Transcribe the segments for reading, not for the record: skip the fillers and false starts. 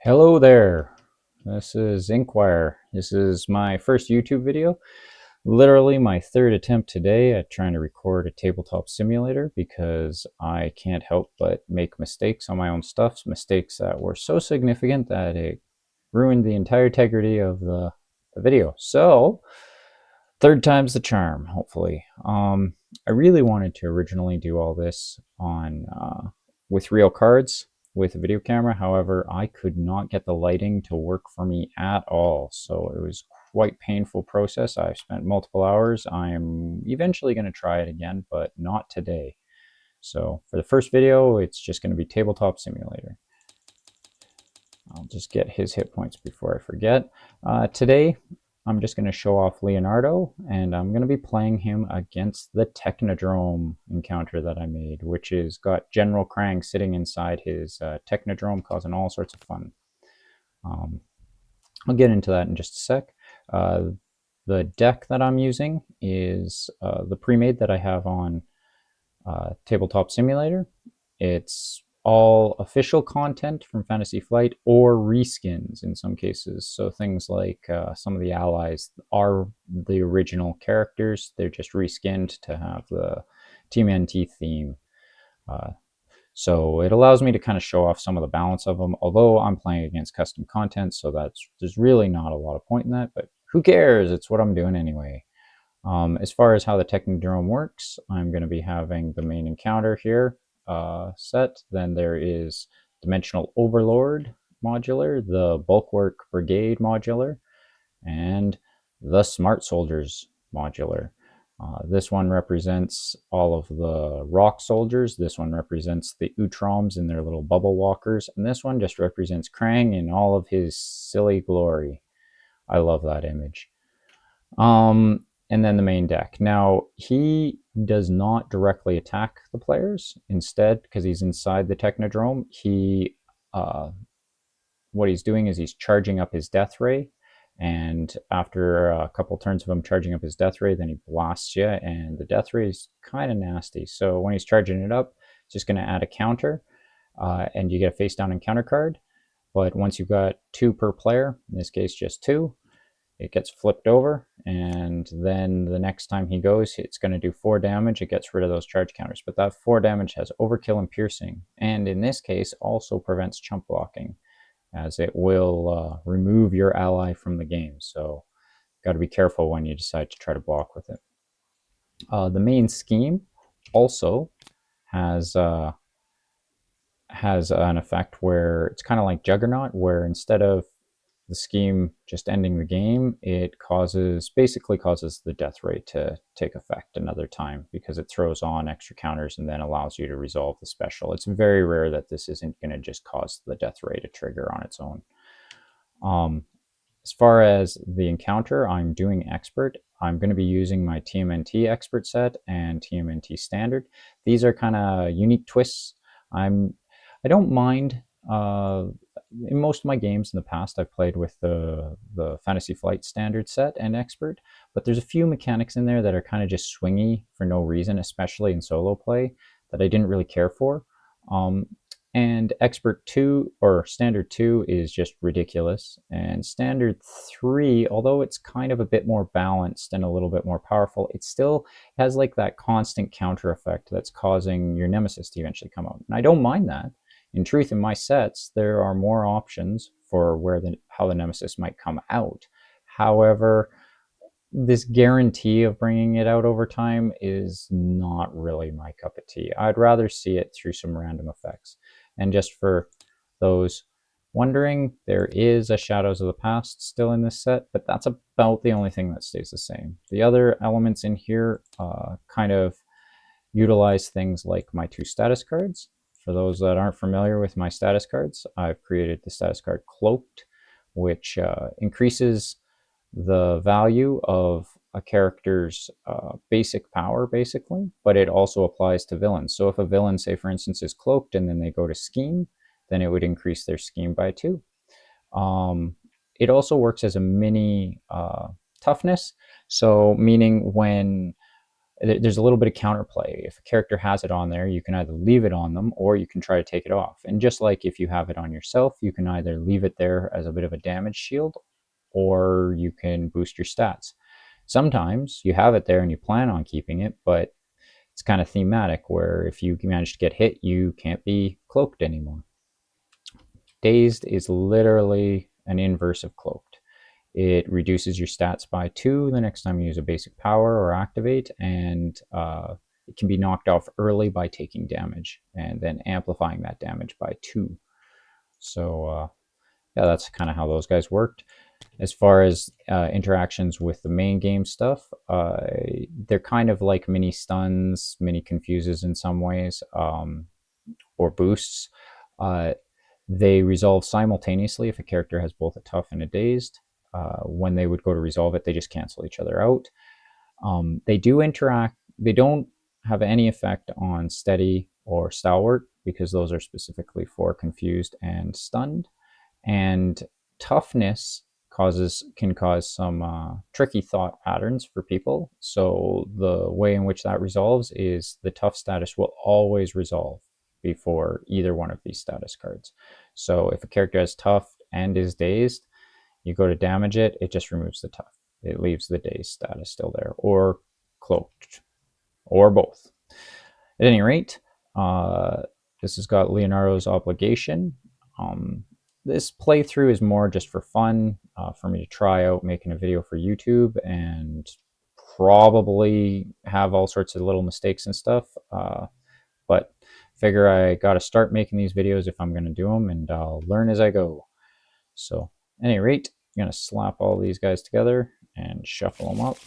Hello there. This is Inquire. This is my first YouTube video. Literally my third attempt today at trying to record a tabletop simulator because I can't help but make mistakes on my own stuff. Mistakes that were so significant that it ruined the entire integrity of the video. So, third time's the charm, hopefully. I really wanted to originally do all this on with real cards with a video camera. However, I could not get the lighting to work for me at all. So it was quite painful process. I spent multiple hours. I'm eventually going to try it again, but not today. So for the first video, it's just going to be Tabletop Simulator. I'll just get his hit points before I forget. Today, I'm just going to show off Leonardo, and I'm going to be playing him against the Technodrome encounter that I made, which is got General Krang sitting inside his Technodrome, causing all sorts of fun. I'll get into that in just a sec. The deck that I'm using is the pre-made that I have on Tabletop Simulator. It's all official content from Fantasy Flight or reskins in some cases. So things like some of the allies are the original characters. They're just reskinned to have the TMNT theme. So it allows me to kind of show off some of the balance of them, although I'm playing against custom content, so there's really not a lot of point in that, but who cares? It's what I'm doing anyway. As far as how the Technodrome works, I'm going to be having the main encounter here set. Then there is Dimensional Overlord modular, the Bulkwork Brigade modular, and the Smart Soldiers modular. This one represents all of the rock soldiers. This one represents the Utroms in their little bubble walkers. And this one just represents Krang in all of his silly glory. I love that image. And then the main deck. Now, he does not directly attack the players. Instead, because he's inside the Technodrome, what he's doing is he's charging up his Death Ray. And after a couple turns of him charging up his Death Ray, then he blasts you, and the Death Ray is kind of nasty. So when he's charging it up, it's just going to add a counter, and you get a face down encounter card. But once you've got 2 per player, in this case just 2, it gets flipped over, and then the next time he goes, it's going to do 4 damage. It gets rid of those charge counters, but that 4 damage has overkill and piercing, and in this case also prevents chump blocking, as it will remove your ally from the game. So got to be careful when you decide to try to block with it. The main scheme also has an effect where it's kind of like Juggernaut, where instead of the scheme just ending the game, it basically causes the death rate to take effect another time, because it throws on extra counters and then allows you to resolve the special. It's very rare that this isn't going to just cause the death ray to trigger on its own. As far as the encounter, I'm doing expert. I'm going to be using my TMNT expert set and TMNT standard. These are kind of unique twists. I don't mind. In most of my games in the past, I've played with the Fantasy Flight standard set and expert, but there's a few mechanics in there that are kind of just swingy for no reason, especially in solo play, that I didn't really care for. And expert 2 or standard 2 is just ridiculous, and standard 3, although it's kind of a bit more balanced and a little bit more powerful, it still has like that constant counter effect that's causing your nemesis to eventually come out, and I don't mind that. In truth, in my sets, there are more options for how the nemesis might come out. However, this guarantee of bringing it out over time is not really my cup of tea. I'd rather see it through some random effects. And just for those wondering, there is a Shadows of the Past still in this set, but that's about the only thing that stays the same. The other elements in here kind of utilize things like my 2 status cards. For those that aren't familiar with my status cards, I've created the status card Cloaked, which increases the value of a character's basic power, basically, but it also applies to villains. So if a villain, say for instance, is cloaked and then they go to scheme, then it would increase their scheme by 2. It also works as a mini toughness, so meaning when there's a little bit of counterplay. If a character has it on there, you can either leave it on them or you can try to take it off. And just like if you have it on yourself, you can either leave it there as a bit of a damage shield or you can boost your stats. Sometimes you have it there and you plan on keeping it, but it's kind of thematic where if you manage to get hit, you can't be cloaked anymore. Dazed is literally an inverse of cloaked. It reduces your stats by 2 the next time you use a basic power or activate, and it can be knocked off early by taking damage and then amplifying that damage by 2. So yeah, that's kind of how those guys worked. As far as interactions with the main game stuff, they're kind of like mini stuns, mini confuses in some ways, or boosts. They resolve simultaneously if a character has both a tough and a dazed. When they would go to resolve it, they just cancel each other out. They do interact. They don't have any effect on steady or stalwart because those are specifically for confused and stunned. And toughness can cause some tricky thought patterns for people. So the way in which that resolves is the tough status will always resolve before either one of these status cards. So if a character has tough and is dazed, you go to damage it, it just removes the tough. It leaves the dazed status still there, or cloaked, or both. At any rate, this has got Leonardo's obligation. This playthrough is more just for fun, for me to try out making a video for YouTube and probably have all sorts of little mistakes and stuff. But figure I got to start making these videos if I'm going to do them, and I'll learn as I go. So, at any rate, I'm going to slap all these guys together and shuffle them up.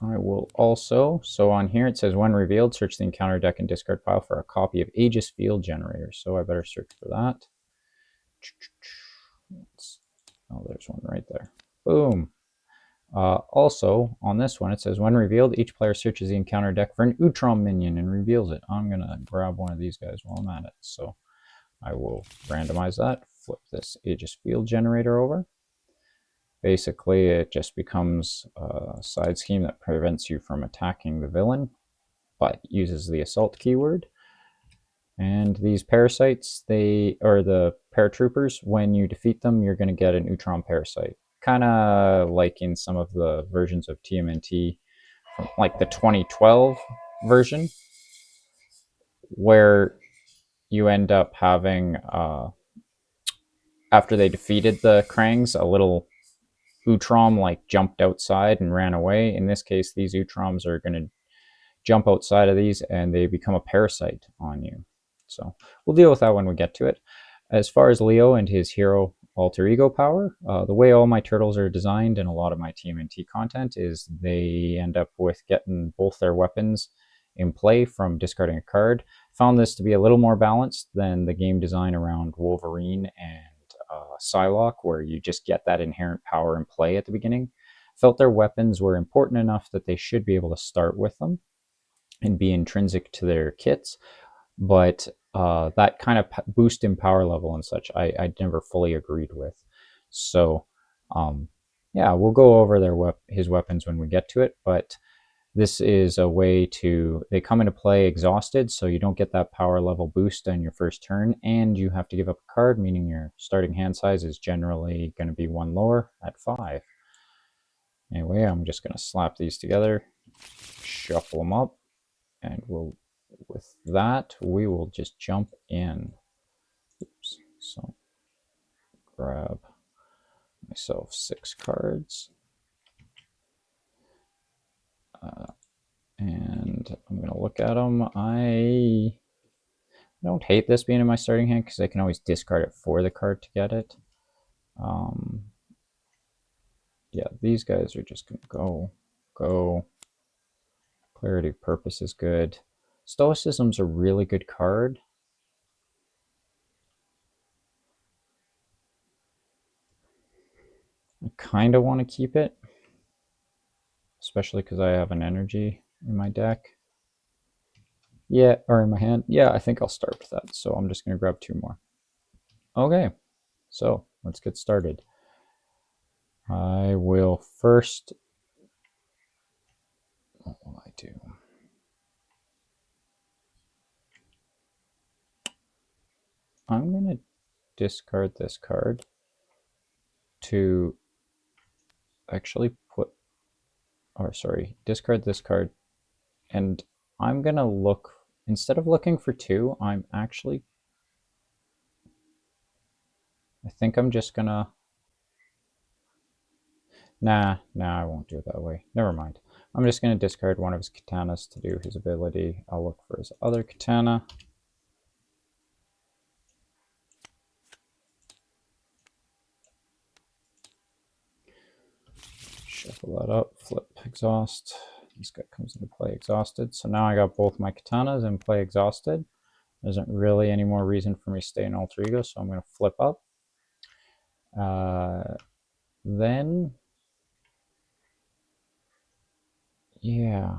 I will also, so on here it says when revealed, search the encounter deck and discard pile for a copy of Aegis Field Generator. So I better search for that. Oh, there's one right there. Boom. Also, on this one, it says when revealed, each player searches the encounter deck for an Utrom minion and reveals it. I'm going to grab one of these guys while I'm at it. So I will randomize that, flip this Aegis Field Generator over. Basically, it just becomes a side scheme that prevents you from attacking the villain, but uses the assault keyword. And these parasites, or the paratroopers, when you defeat them, you're going to get an Utrom parasite. Kind of like in some of the versions of TMNT, from like the 2012 version, where you end up having, after they defeated the Krangs, a little Utrom like jumped outside and ran away. In this case, these Utroms are going to jump outside of these and they become a parasite on you. So we'll deal with that when we get to it. As far as Leo and his hero alter ego power, the way all my turtles are designed and a lot of my TMNT content is they end up with getting both their weapons in play from discarding a card. Found this to be a little more balanced than the game design around Wolverine and Psylocke, where you just get that inherent power in play at the beginning. Felt their weapons were important enough that they should be able to start with them and be intrinsic to their kits, but that kind of boost in power level and such, I never fully agreed with. So, yeah, we'll go over his weapons when we get to it, but this is a way to, they come into play exhausted, so you don't get that power level boost on your first turn, and you have to give up a card, meaning your starting hand size is generally going to be one lower at 5. Anyway, I'm just going to slap these together, shuffle them up, and with that, we will just jump in. Oops. So grab myself 6 cards. And I'm going to look at them. I don't hate this being in my starting hand because I can always discard it for the card to get it. Yeah, these guys are just going to go. Clarity of Purpose is good. Stoicism's a really good card. I kind of want to keep it, especially because I have an energy in my deck. Yeah, or in my hand. Yeah, I think I'll start with that. So I'm just going to grab 2 more. Okay, so let's get started. I will first What will I do? I'm going to discard this card to actually put, or sorry, discard this card, and I'm going to look, instead of looking for 2, I'm actually, I think I'm just going to, nah, I won't do it that way. Never mind. I'm just going to discard one of his katanas to do his ability. I'll look for his other katana. Shuffle that up, flip, exhaust. This guy comes into play exhausted. So now I got both my katanas in play exhausted. There isn't really any more reason for me to stay in alter ego, so I'm going to flip up. Then, yeah.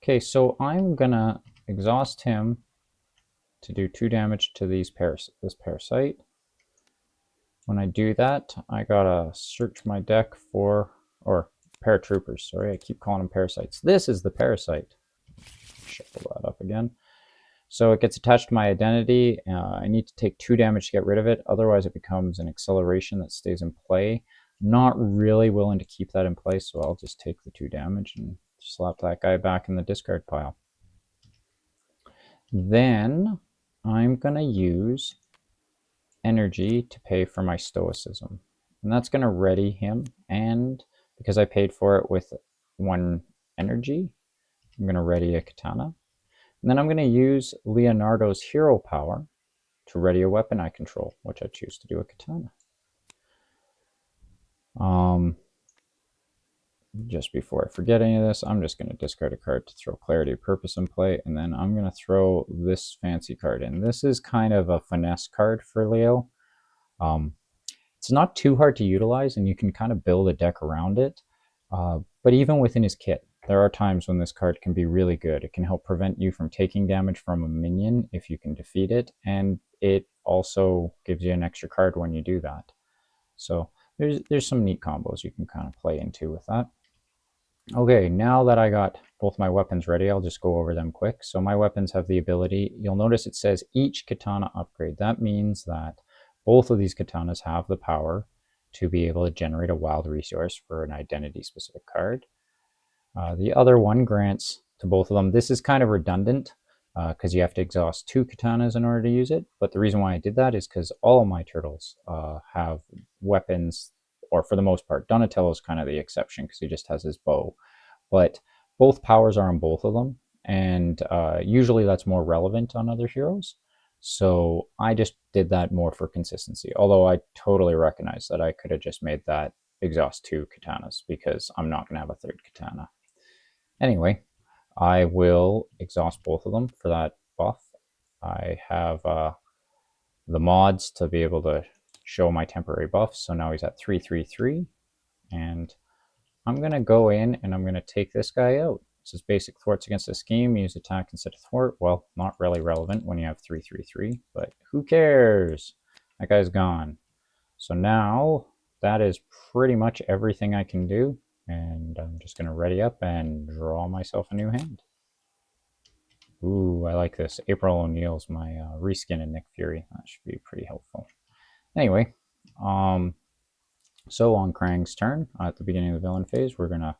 Okay, so I'm going to exhaust him to do 2 damage to this parasite. When I do that, I gotta search my deck for, or paratroopers, sorry, I keep calling them parasites. This is the parasite. Shuffle that up again. So it gets attached to my identity. I need to take 2 damage to get rid of it, otherwise it becomes an acceleration that stays in play. Not really willing to keep that in place, so I'll just take the 2 damage and slap that guy back in the discard pile. Then I'm gonna use energy to pay for my stoicism, and that's going to ready him, and because I paid for it with 1 energy, I'm going to ready a katana, and then I'm going to use Leonardo's hero power to ready a weapon I control, which I choose to do a katana. Just before I forget any of this, I'm just going to discard a card to throw clarity of purpose in play, and then I'm going to throw this fancy card in. This is kind of a finesse card for Leo. It's not too hard to utilize, and you can kind of build a deck around it. But even within his kit, there are times when this card can be really good. It can help prevent you from taking damage from a minion if you can defeat it, and it also gives you an extra card when you do that. So there's some neat combos you can kind of play into with that. Okay, now that I got both my weapons ready, I'll just go over them quick. So my weapons have the ability, you'll notice it says each katana upgrade. That means that both of these katanas have the power to be able to generate a wild resource for an identity specific card. The other one grants to both of them. This is kind of redundant because you have to exhaust 2 katanas in order to use it. But the reason why I did that is because all of my turtles have weapons, or for the most part, Donatello's kind of the exception because he just has his bow. But both powers are on both of them, and usually that's more relevant on other heroes. So I just did that more for consistency, although I totally recognize that I could have just made that exhaust 2 katanas because I'm not going to have a 3rd katana. Anyway, I will exhaust both of them for that buff. I have the mods to be able to show my temporary buffs, so now he's at 333, and I'm going to go in and I'm going to take this guy out. This is basic thwarts against the scheme. Use attack instead of thwart. Well, not really relevant when you have 333, but who cares? That guy's gone. So now that is pretty much everything I can do, and I'm just going to ready up and draw myself a new hand. Ooh, I like this. April O'Neil's my reskin in Nick Fury. That should be pretty helpful. Anyway, so on Krang's turn, at the beginning of the villain phase, we're going to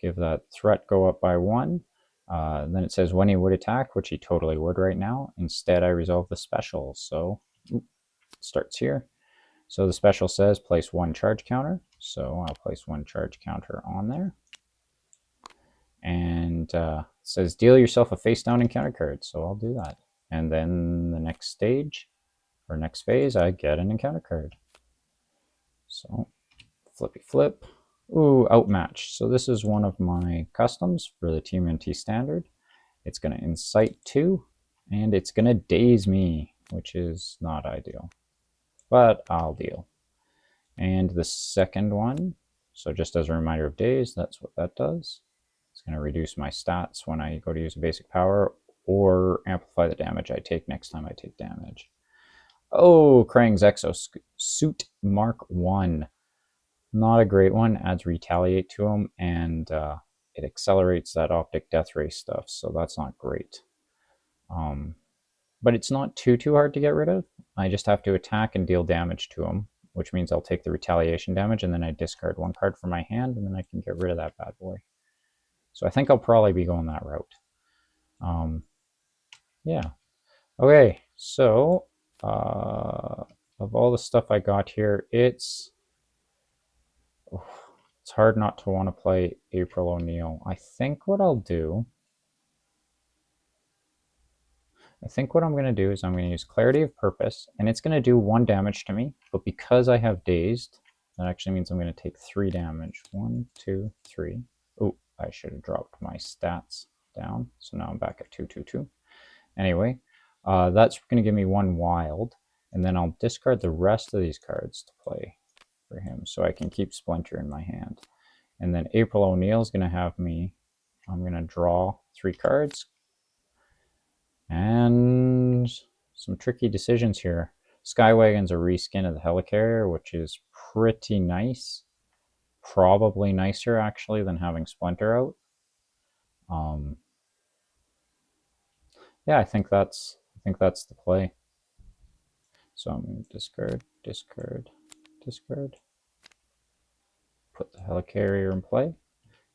give that threat go up by 1. Then it says when he would attack, which he totally would right now. Instead, I resolve the special. So it starts here. So the special says place 1 charge counter. So I'll place 1 charge counter on there. And it says deal yourself a face down encounter card. So I'll do that. And then the next stage, or next phase, I get an encounter card. So flippy flip. Ooh, outmatch. So this is one of my customs for the TMNT standard. It's going to incite 2, and it's going to daze me, which is not ideal. But I'll deal. And the second one, so just as a reminder of daze, that's what that does. It's going to reduce my stats when I go to use a basic power, or amplify the damage I take next time I take damage. Oh, Krang's Exosuit Mark 1. Not a great one. Adds retaliate to him, and it accelerates that optic death ray stuff, so that's not great. But it's not too hard to get rid of. I just have to attack and deal damage to him, which means I'll take the retaliation damage, and then I discard one card from my hand, and then I can get rid of that bad boy. So I think I'll probably be going that route. Yeah. Okay, so of all the stuff I got here, it's hard not to want to play April O'Neil. I think what I'm going to do is I'm going to use Clarity of Purpose, and it's going to do 1 damage to me, but because I have Dazed, that actually means I'm going to take 3 damage. 1, 2, 3. Oh, I should have dropped my stats down, so now I'm back at 2, 2, 2. Anyway, that's going to give me 1 wild, and then I'll discard the rest of these cards to play for him, so I can keep Splinter in my hand. And then April O'Neil is going to have me, I'm going to draw 3 cards, and some tricky decisions here. Skywagon's a reskin of the Helicarrier, which is pretty nice. Probably nicer, actually, than having Splinter out. Yeah, I think that's the play. So I'm going to discard, discard, discard. Put the Helicarrier in play.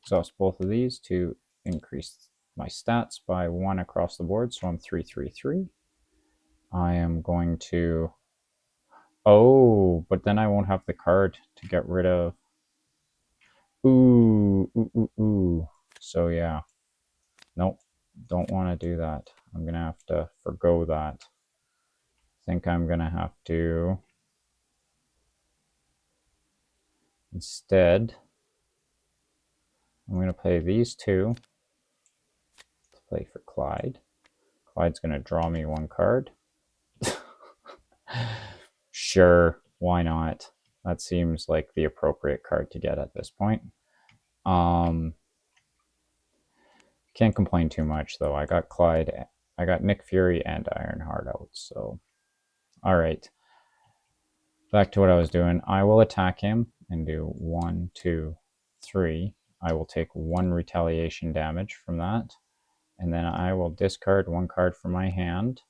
Exhaust both of these to increase my stats by 1 across the board, so I'm 3, 3, 3. I am going to... Oh, but then I won't have the card to get rid of. Ooh. So yeah. Nope. Don't want to do that. I'm going to have to forgo that. I think I'm going to have to... Instead, I'm going to play these 2 to play for Clyde. Clyde's going to draw me 1 card. Sure, why not? That seems like the appropriate card to get at this point. Can't complain too much, though. I got Clyde, I got Nick Fury and Ironheart out, so... Alright. Back to what I was doing. I will attack him and do 1, 2, 3. I will take 1 retaliation damage from that. And then I will discard 1 card from my hand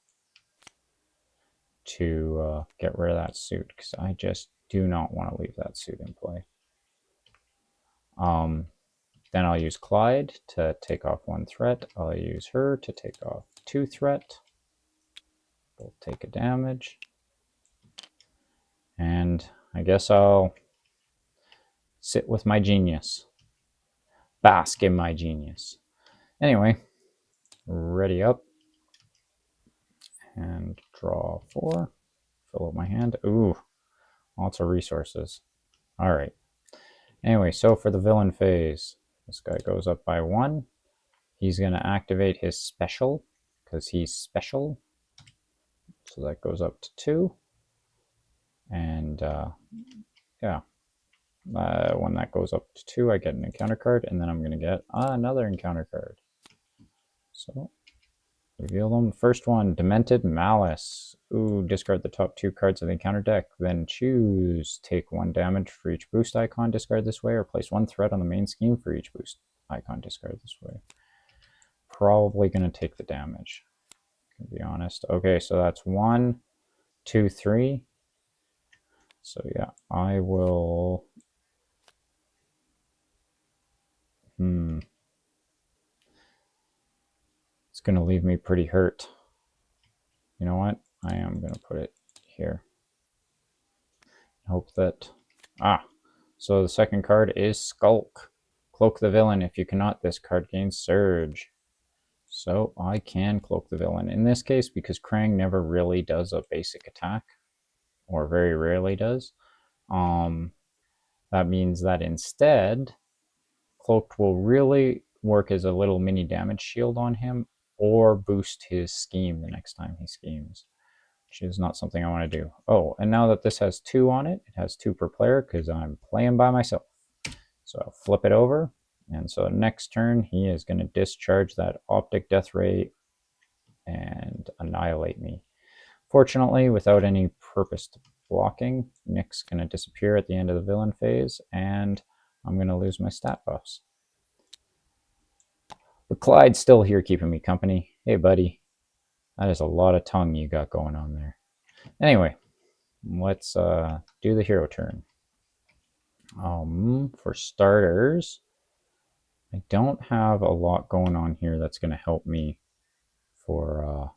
to get rid of that suit, because I just do not want to leave that suit in play. Then I'll use Clyde to take off 1 threat. I'll use her to take off 2 threat. We'll take a damage. And I guess I'll sit with my genius. Bask in my genius. Anyway, ready up. And draw 4. Fill up my hand. Ooh, lots of resources. Alright. Anyway, so for the villain phase, this guy goes up by 1. He's going to activate his special, because he's special. So that goes up to 2. And yeah, when that goes up to 2, I get an encounter card, and then I'm going to get another encounter card. So, reveal them. First one, Demented Malice. Ooh, discard the top 2 cards of the encounter deck, then choose. Take 1 damage for each boost icon discard this way, or place 1 threat on the main scheme for each boost icon discard this way. Probably going to take the damage, to be honest. Okay, so that's 1, 2, 3. So yeah, I will... It's going to leave me pretty hurt. You know what? I am going to put it here. Hope that... so the second card is Skulk. Cloak the villain. If you cannot, this card gains Surge. So I can cloak the villain. In this case, because Krang never really does a basic attack, or very rarely does, that means that instead, Cloaked will really work as a little mini damage shield on him, or boost his scheme the next time he schemes, which is not something I want to do. Oh, and now that this has 2 on it, it has 2 per player because I'm playing by myself. So I'll flip it over, and so next turn he is going to discharge that Optic Death Ray and annihilate me. Fortunately, without any purpose to blocking. Nick's going to disappear at the end of the villain phase, and I'm going to lose my stat buffs. But Clyde's still here keeping me company. Hey, buddy. That is a lot of tongue you got going on there. Anyway, let's do the hero turn. For starters, I don't have a lot going on here that's going to help me for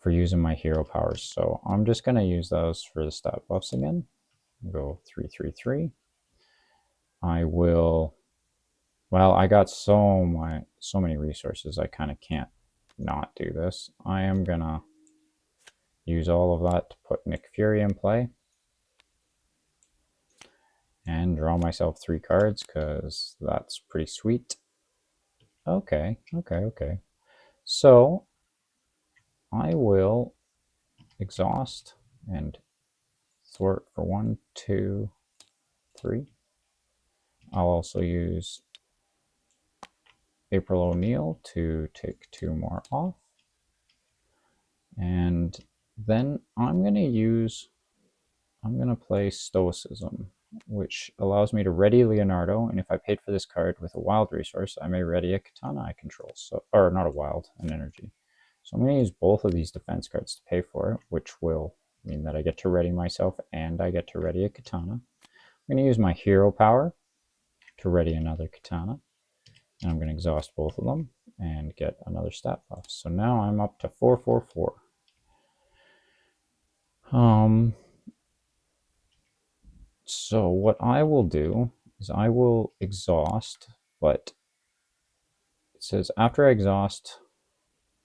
using my hero powers. So I'm just going to use those for the stat buffs again. Go 3-3-3. I will. Well, I got so many resources. I kind of can't not do this. I am gonna use all of that to put Nick Fury in play and draw myself 3 cards because that's pretty sweet. Okay. So I will exhaust and thwart for 1, 2, 3. I'll also use April O'Neil to take 2 more off. And then I'm going to play Stoicism, which allows me to ready Leonardo, and if I paid for this card with a wild resource, I may ready a katana I control, or not a wild, an energy. So I'm going to use both of these defense cards to pay for it, which will mean that I get to ready myself and I get to ready a katana. I'm going to use my hero power to ready another katana, and I'm going to exhaust both of them and get another stat buff. So now I'm up to 4-4-4. So what I will do is I will exhaust, but it says after I exhaust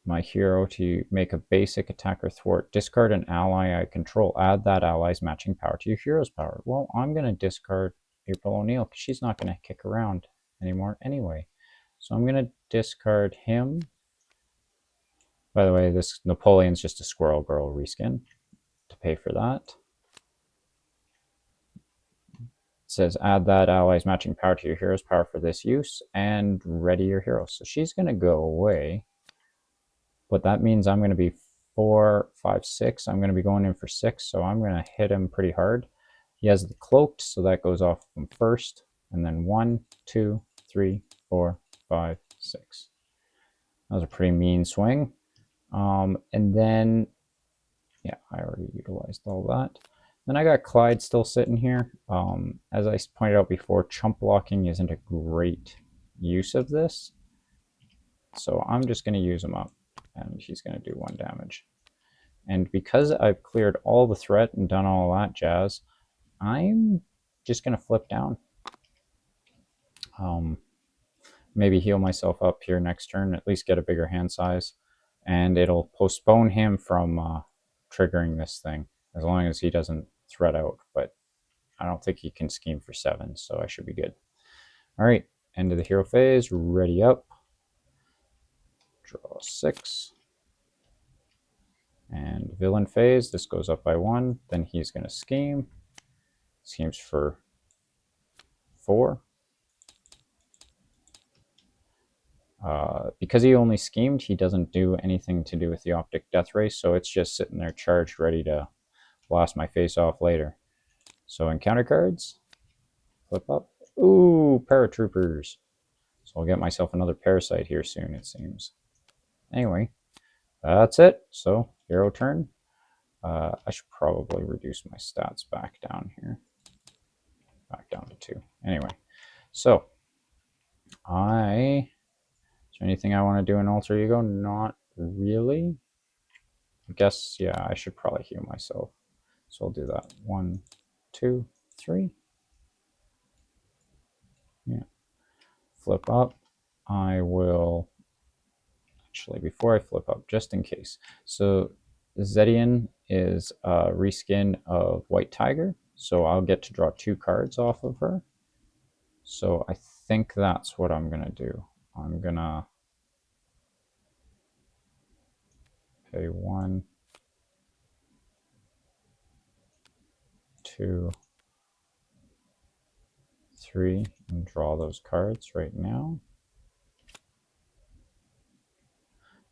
my hero to make a basic attack or thwart, discard an ally I control, add that ally's matching power to your hero's power. Well, I'm going to discard April O'Neil because she's not going to kick around anymore anyway. So I'm going to discard him. By the way, this Napoleon's just a Squirrel Girl reskin to pay for that. It says add that ally's matching power to your hero's power for this use and ready your hero. So she's going to go away, but that means I'm going to be 4, 5, 6. I'm going to be going in for 6, so I'm going to hit him pretty hard. He has the cloaked, so that goes off him first, and then 1, 2, 3, 4, 5, 6. That was a pretty mean swing. And then, yeah, I already utilized all that. Then I got Clyde still sitting here. As I pointed out before, chump blocking isn't a great use of this. So I'm just going to use him up, and he's going to do 1 damage. And because I've cleared all the threat and done all that jazz, I'm just going to flip down. Maybe heal myself up here next turn, at least get a bigger hand size. And it'll postpone him from triggering this thing, as long as he doesn't threat out. But I don't think he can scheme for 7, so I should be good. All right, end of the hero phase, ready up. Draw 6. And villain phase, this goes up by 1. Then he's going to scheme. Schemes for 4. Because he only schemed, he doesn't do anything to do with the optic death ray, so it's just sitting there charged, ready to blast my face off later. So encounter cards, flip up. Ooh, paratroopers. So I'll get myself another parasite here soon, it seems. Anyway, that's it. So hero turn. I should probably reduce my stats back down here. Back down to 2. Anyway, so is there anything I want to do in Alter Ego? Not really. I guess, yeah, I should probably heal myself. So I'll do that. 1, 2, 3. Yeah. Flip up. I will, actually, before I flip up, just in case. So Zedian is a reskin of White Tiger. So I'll get to draw 2 cards off of her. So I think that's what I'm going to do. I'm going to pay 1, 2, 3, and draw those cards right now.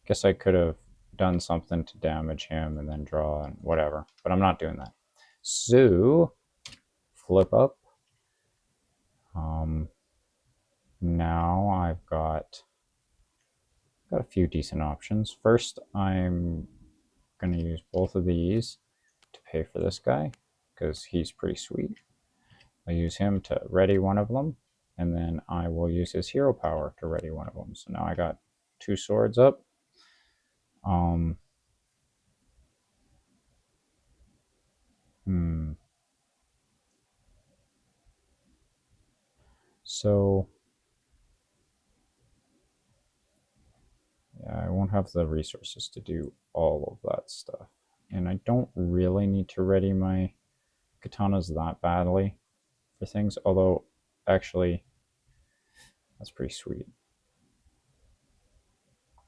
Guess I could have done something to damage him and then draw and whatever. But I'm not doing that. So flip up. Now I've got a few decent options. First, I'm going to use both of these to pay for this guy because he's pretty sweet. I'll use him to ready one of them, and then I will use his hero power to ready one of them. So now I got 2 swords up. So yeah, I won't have the resources to do all of that stuff. And I don't really need to ready my katanas that badly for things, although actually that's pretty sweet.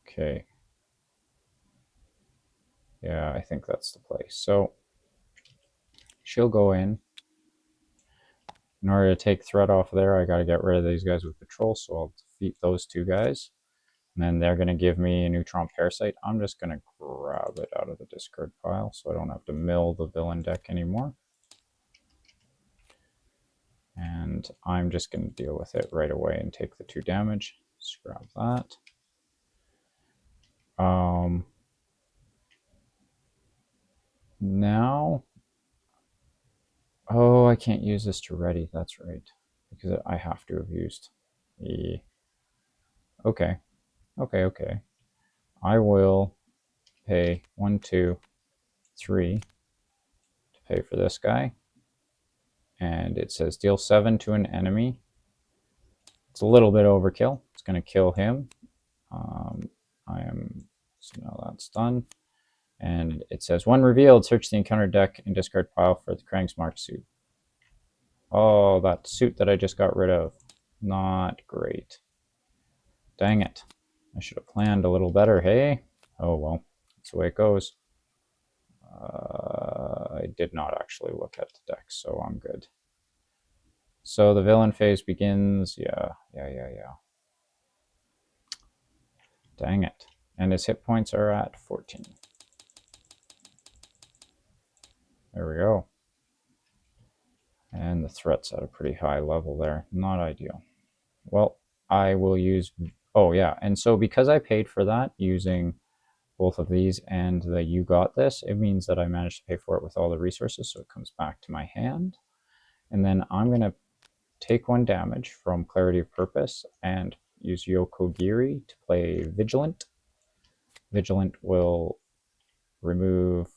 Okay. Yeah, I think that's the play. So she'll go in. In order to take threat off there, I got to get rid of these guys with patrol, so I'll defeat those 2 guys. And then they're going to give me a neutron parasite. I'm just going to grab it out of the discard pile so I don't have to mill the villain deck anymore. And I'm just going to deal with it right away and take the 2 damage. Let's grab that. Now, oh, I can't use this to ready. That's right, because I have to have used the. Okay. I will pay 1, 2, 3 to pay for this guy. And it says deal 7 to an enemy. It's a little bit overkill. It's going to kill him. So now that's done. And it says, when revealed, search the encounter deck and discard pile for the Krangsmark suit. Oh, that suit that I just got rid of. Not great. Dang it. I should have planned a little better, hey? Oh well, that's the way it goes. I did not actually look at the deck, so I'm good. So the villain phase begins. Yeah. Dang it. And his hit points are at 14. There we go. And the threat's at a pretty high level there. Not ideal. Well, I will use... Oh, yeah. And so because I paid for that using both of these and the you got this, it means that I managed to pay for it with all the resources, so it comes back to my hand. And then I'm going to take 1 damage from Clarity of Purpose and use Yokogiri to play Vigilant. Vigilant will remove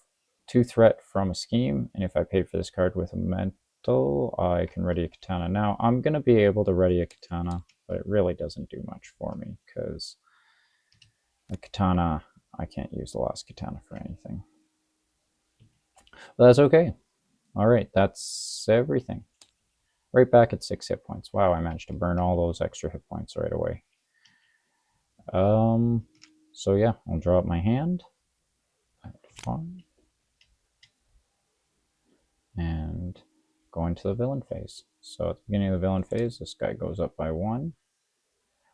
2 threat from a scheme, and if I paid for this card with a mental, I can ready a katana. Now, I'm going to be able to ready a katana, but it really doesn't do much for me, because the katana, I can't use the last katana for anything. But that's okay. Alright, that's everything. Right back at 6 hit points. Wow, I managed to burn all those extra hit points right away. So yeah, I'll draw up my hand. Fun. And go into the villain phase. So at the beginning of the villain phase, this guy goes up by 1.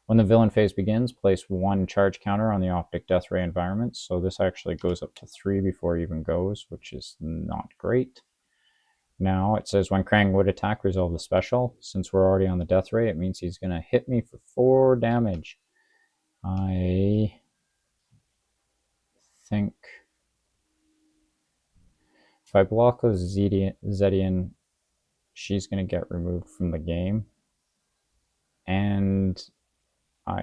When the villain phase begins, place 1 charge counter on the optic death ray environment. So this actually goes up to 3 before it even goes, which is not great. Now it says when Krang would attack, resolve the special. Since we're already on the death ray, it means he's going to hit me for 4 damage. I think if I block with Zedian, she's going to get removed from the game. And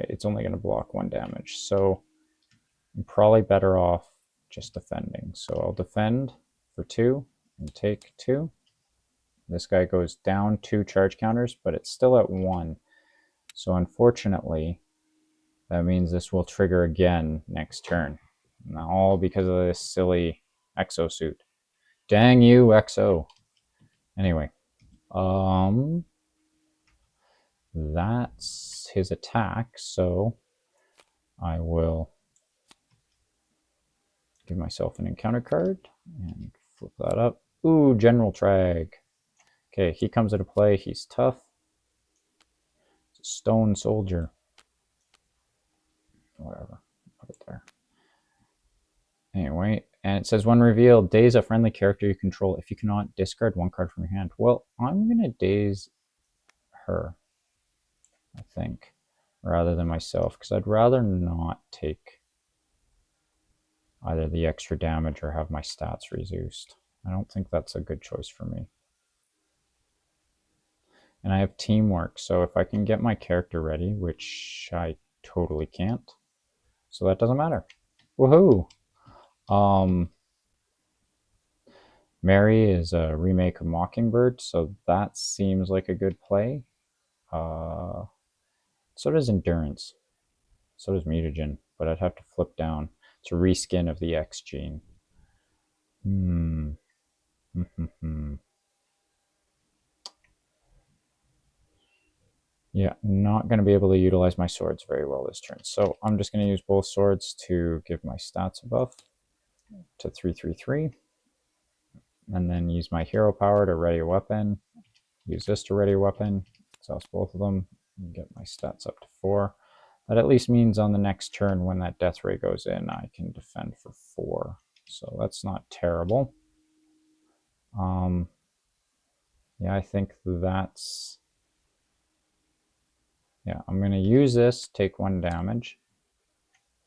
it's only going to block 1 damage. So I'm probably better off just defending. So I'll defend for 2 and take 2. This guy goes down 2 charge counters, but it's still at 1. So unfortunately, that means this will trigger again next turn. Now, all because of this silly exosuit. Dang you, Exo. Anyway, that's his attack, so I will give myself an encounter card and flip that up. Ooh, General Trag. Okay, he comes into play. He's tough. It's a stone soldier. Whatever. Put it there. Anyway, and it says when revealed, daze a friendly character you control if you cannot discard one card from your hand. Well, I'm going to daze her, I think, rather than myself, because I'd rather not take either the extra damage or have my stats reduced. I don't think that's a good choice for me. And I have teamwork, so if I can get my character ready, which I totally can't, so that doesn't matter. Woohoo! Mary is a remake of Mockingbird, so that seems like a good play. So does Endurance. So does Mutagen, but I'd have to flip down. It's a reskin of the X gene. Yeah, not going to be able to utilize my swords very well this turn. So I'm just going to use both swords to give my stats a buff to 333. And then use my hero power to ready a weapon. Use this to ready a weapon. Exhaust both of them. And get my stats up to 4. That at least means on the next turn when that death ray goes in, I can defend for 4. So that's not terrible. Yeah, I think that's... Yeah, I'm going to use this, take 1 damage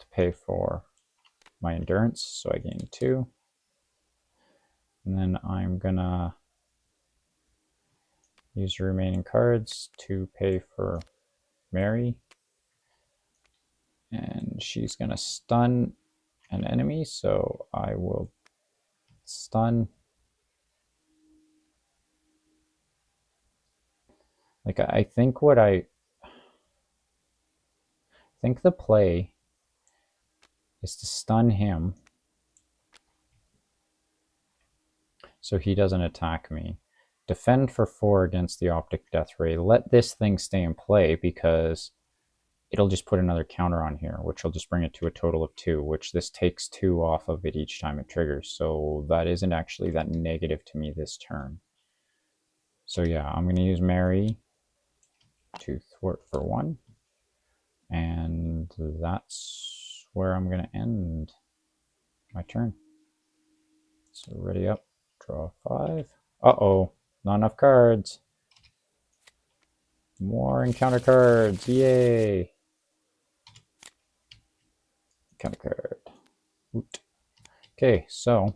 to pay for my endurance, so I gain 2. And then I'm going to use the remaining cards to pay for Mary. And she's going to stun an enemy, so I will stun. Like, I think the play is to stun him so he doesn't attack me. Defend for 4 against the Optic Death Ray. Let this thing stay in play because it'll just put another counter on here, which will just bring it to a total of 2, which this takes 2 off of it each time it triggers. So that isn't actually that negative to me this turn. So yeah, I'm going to use Mary to thwart for 1. And that's where I'm going to end my turn. So ready up, draw 5. Uh-oh, not enough cards. More encounter cards, yay! Encounter card. Woot. Okay, so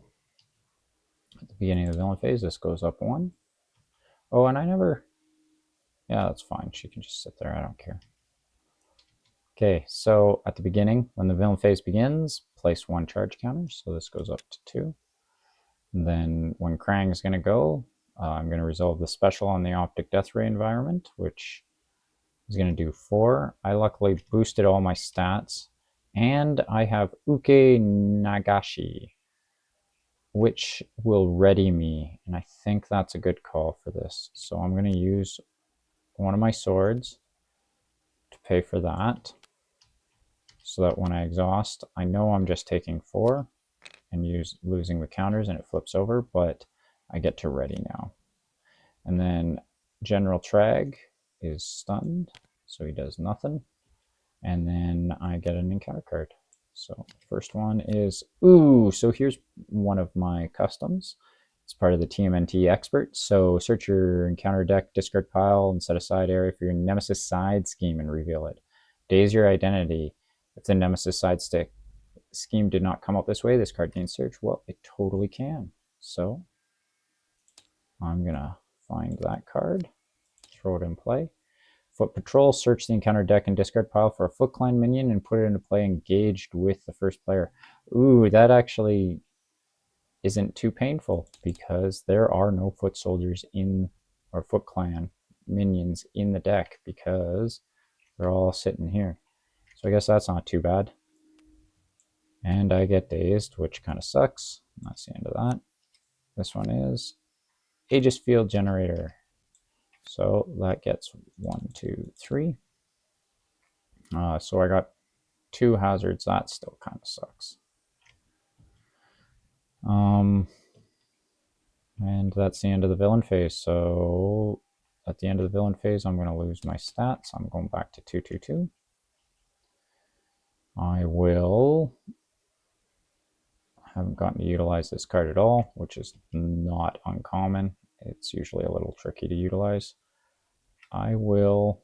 at the beginning of the villain phase, this goes up 1. Oh, and I never... Yeah, that's fine. She can just sit there. I don't care. Okay, so at the beginning, when the villain phase begins, place 1 charge counter. So this goes up to 2. And then when Krang is going to go, I'm going to resolve the special on the Optic Death Ray environment, which is going to do 4. I luckily boosted all my stats. And I have Uke Nagashi, which will ready me. And I think that's a good call for this. So I'm going to use one of my swords to pay for that, so that when I exhaust, I know I'm just taking 4 and losing the counters and it flips over, but I get to ready now. And then General Trag is stunned, so he does nothing. And then I get an encounter card. So first one is, ooh, so here's one of my customs. It's part of the TMNT expert. So search your encounter deck, discard pile, and set aside area for your Nemesis side scheme and reveal it. Daze your identity. If the Nemesis side scheme did not come up this way, this card gains search. Well, it totally can. So I'm going to find that card, throw it in play. Foot Patrol, search the encounter deck and discard pile for a Foot Clan minion and put it into play engaged with the first player. Ooh, that actually isn't too painful because there are no Foot Soldiers or Foot Clan minions in the deck because they're all sitting here. So I guess that's not too bad. And I get dazed, which kind of sucks. That's the end of that. This one is Aegis Field Generator. So that gets 1, 2, 3. So I got 2 hazards. That still kind of sucks. And that's the end of the villain phase. So at the end of the villain phase, I'm going to lose my stats. I'm going back to 222. I will Haven't gotten to utilize this card at all, which is not uncommon. It's usually a little tricky to utilize. I will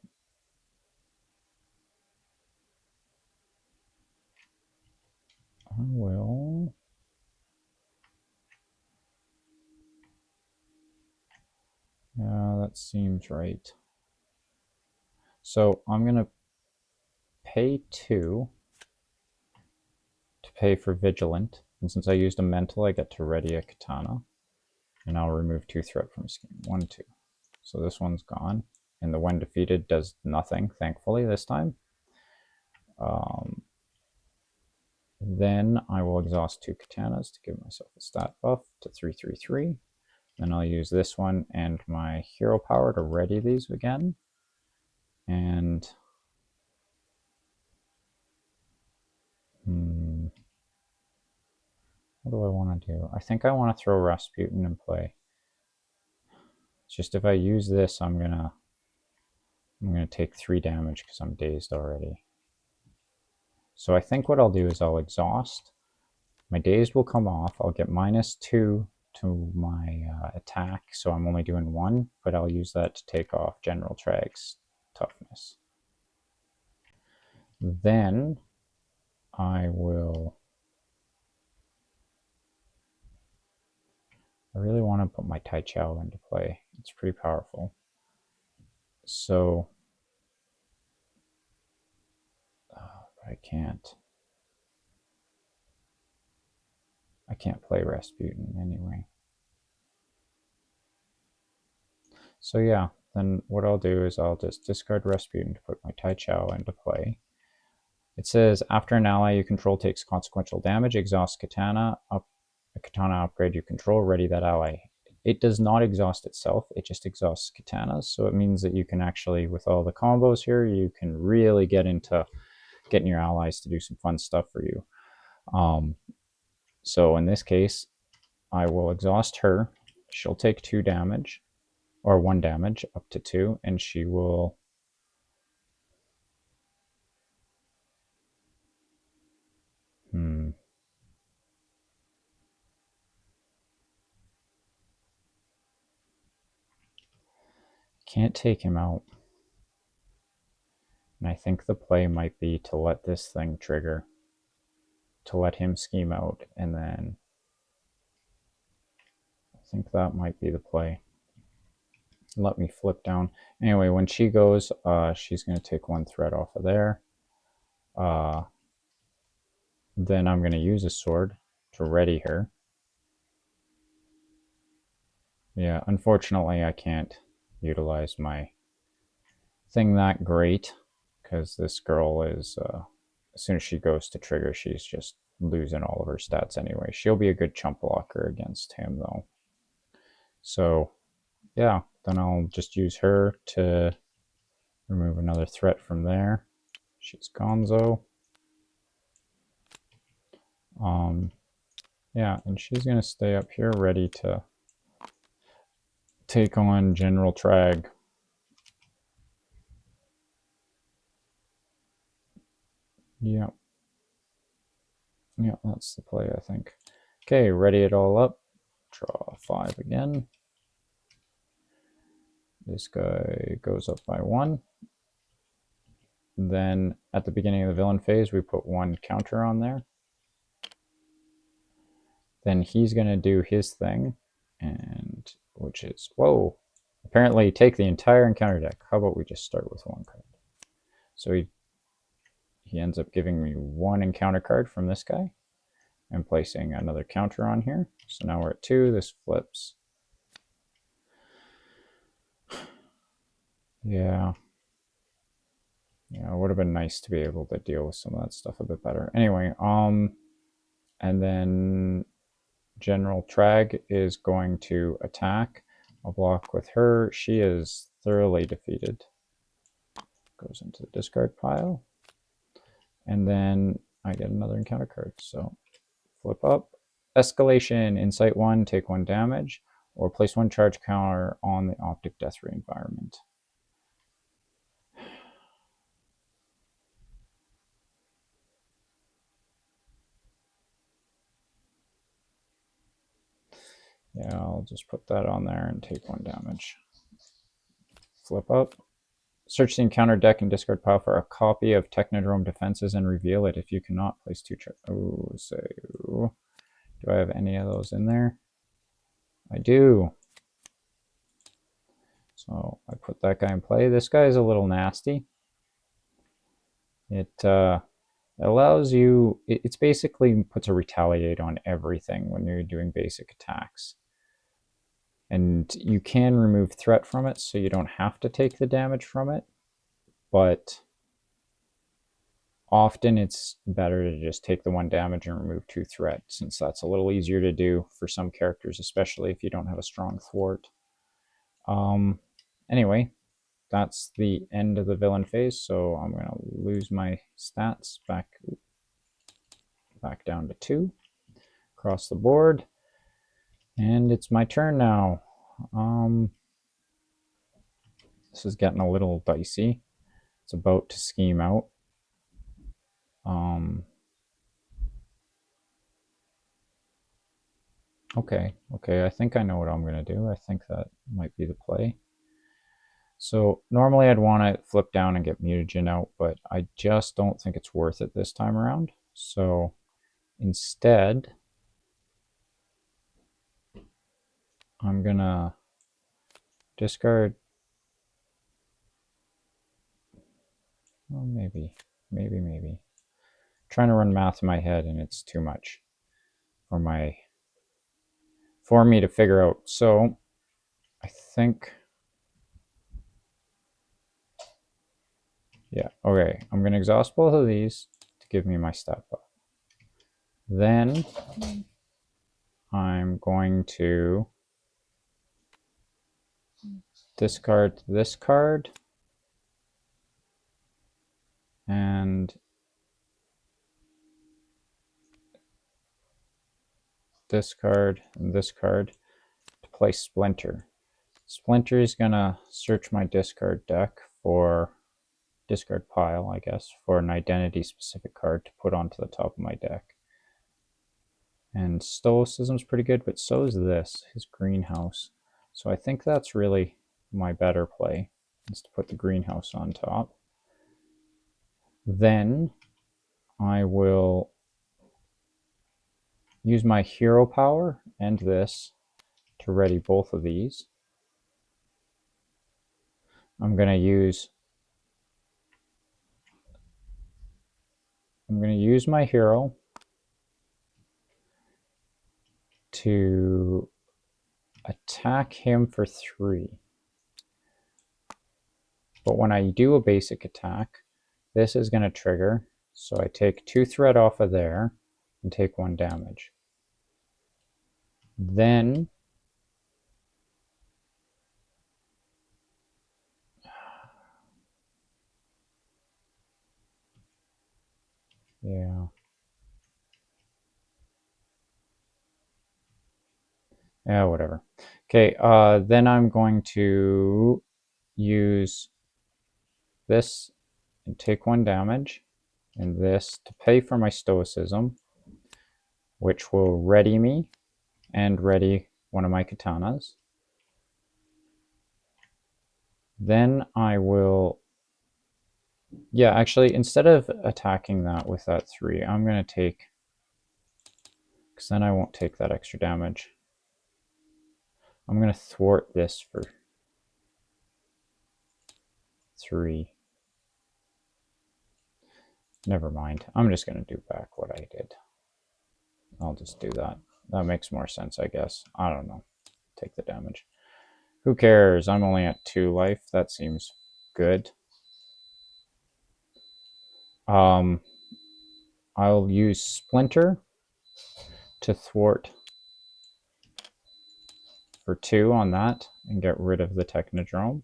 yeah, that seems right. So I'm gonna pay 2 to pay for Vigilant, and since I used a mental, I get to ready a katana, and I'll remove 2 threat from scheme. 1, 2. So this one's gone, and the when defeated does nothing, thankfully, this time. Then I will exhaust 2 katanas to give myself a stat buff to 333. Then I'll use this one and my hero power to ready these again. And what do I want to do? I think I want to throw Rasputin in play. It's just if I use this, I'm gonna take 3 damage because I'm dazed already. So I think what I'll do is I'll exhaust. My dazed will come off. I'll get -2 to my attack, so I'm only doing 1, but I'll use that to take off General Trag's toughness. Then I really want to put my Tai Chao into play. It's pretty powerful. So, but I can't play Rasputin anyway. So yeah, then what I'll do is I'll just discard Rasputin to put my Tai Chao into play. It says, after an ally you control takes consequential damage, exhaust katana, a katana upgrade you control, ready that ally. It does not exhaust itself, it just exhausts katanas, so it means that you can actually, with all the combos here, you can really get into getting your allies to do some fun stuff for you. So in this case, I will exhaust her. She'll take 2 damage, or 1 damage, up to 2, and she will... Can't take him out. And I think the play might be to let this thing trigger, to let him scheme out, and then I think that might be the play. Let me flip down. Anyway, when she goes, she's going to take 1 threat off of there. Then I'm going to use a sword to ready her. Yeah, unfortunately I can't utilize my thing that great, because this girl is, as soon as she goes to trigger, she's just losing all of her stats anyway. She'll be a good chump blocker against him though. So yeah, then I'll just use her to remove another threat from there. She's gonzo. Yeah, and she's gonna stay up here ready to take on General Trag. Yep. Yep, that's the play, I think. Okay, ready it all up. Draw 5 again. This guy goes up by 1. Then at the beginning of the villain phase, we put 1 counter on there. Then he's going to do his thing, and which is, whoa, apparently take the entire encounter deck. How about we just start with 1 card? So he ends up giving me 1 encounter card from this guy and placing another counter on here. So now we're at 2. This flips. Yeah. Yeah, it would have been nice to be able to deal with some of that stuff a bit better. Anyway, and then General Trag is going to attack. I'll block with her. She is thoroughly defeated. Goes into the discard pile. And then I get another encounter card. So flip up. Escalation. Insight 1, take 1 damage. Or place 1 charge counter on the Optic Death Ray environment. Yeah, I'll just put that on there and take 1 damage. Flip up. Search the encounter deck and discard pile for a copy of Technodrome Defenses and reveal it. If you cannot, place 2 charges. Oh, so do I have any of those in there? I do. So I put that guy in play. This guy is a little nasty. It allows you, it's basically puts a retaliate on everything when you're doing basic attacks. And you can remove threat from it, so you don't have to take the damage from it. But often it's better to just take the 1 damage and remove 2 threat, since that's a little easier to do for some characters, especially if you don't have a strong thwart. Anyway, that's the end of the villain phase, so I'm going to lose my stats back down to 2 across the board. And it's my turn now. This is getting a little dicey. It's about to scheme out. Okay, I think I know what I'm going to do. I think that might be the play. So normally I'd want to flip down and get mutagen out, but I just don't think it's worth it this time around. So instead, I'm going to discard. Well, maybe. Trying to run math in my head and it's too much for me to figure out. So I think, yeah, okay. I'm going to exhaust both of these to give me my stat buff. Then I'm going to discard this card and this card and this card to play Splinter. Splinter is going to search my discard deck for discard pile, I guess, for an identity specific card to put onto the top of my deck. And Stoicism's pretty good, but so is this, his greenhouse. So I think that's really my better play, is to put the greenhouse on top. Then I will use my hero power and this to ready both of these. I'm going to use my hero to attack him for 3. But when I do a basic attack, this is going to trigger. So I take 2 threat off of there and take 1 damage. Then yeah, whatever. Okay, then I'm going to use this and take 1 damage, and this to pay for my Stoicism, which will ready me and ready one of my katanas. Then I will, yeah, actually, instead of attacking that with that 3, I'm going to take, because then I won't take that extra damage. I'm going to thwart this for 3. Never mind. I'm just going to do back what I did. I'll just do that. That makes more sense, I guess. I don't know. Take the damage. Who cares? I'm only at 2 life. That seems good. I'll use Splinter to thwart for 2 on that and get rid of the Technodrome.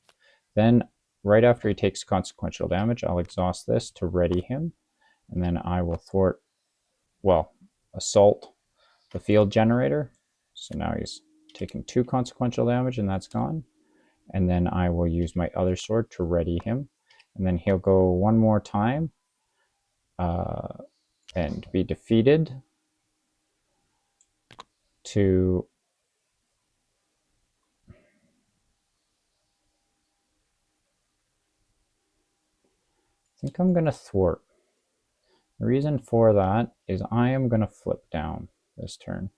Then, right after he takes consequential damage, I'll exhaust this to ready him. And then I will thwart, well, assault the field generator. So now he's taking 2 consequential damage and that's gone. And then I will use my other sword to ready him. And then he'll go 1 more time and be defeated to think I'm going to thwart. The reason for that is I am going to flip down this turn.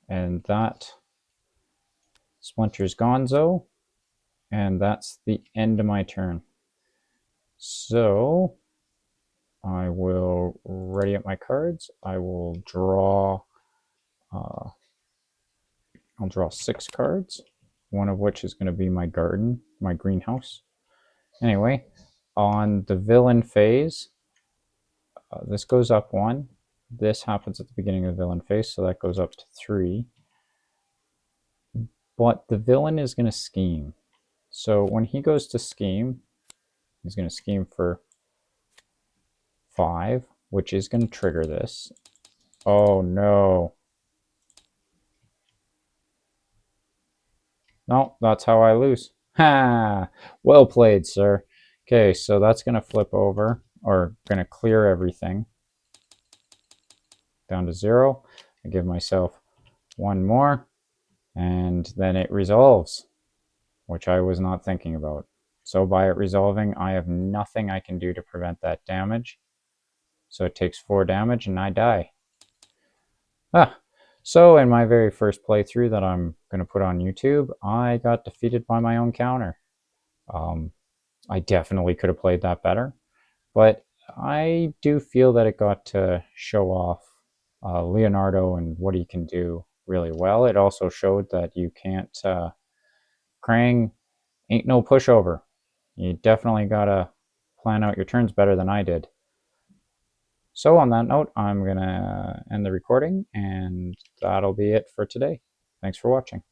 And that splinters Gonzo, and that's the end of my turn. So I will ready up my cards. I will draw. I'll draw 6 cards, one of which is going to be my garden, my greenhouse. Anyway, on the villain phase, this goes up 1. This happens at the beginning of the villain phase, so that goes up to 3. But the villain is going to scheme. So when he goes to scheme, he's going to scheme for 5, which is going to trigger this. Oh no. No, that's how I lose. Ha! Well played, sir. Okay, so that's going to flip over, or going to clear everything down to 0. I give myself 1 more, and then it resolves, which I was not thinking about. So by it resolving, I have nothing I can do to prevent that damage. So it takes 4 damage, and I die. So in my very first playthrough that I'm going to put on YouTube, I got defeated by my own counter. I definitely could have played that better, but I do feel that it got to show off Leonardo and what he can do really well. It also showed that you can't, Krang ain't no pushover. You definitely gotta plan out your turns better than I did. So on that note, I'm gonna end the recording, and that'll be it for today. Thanks for watching.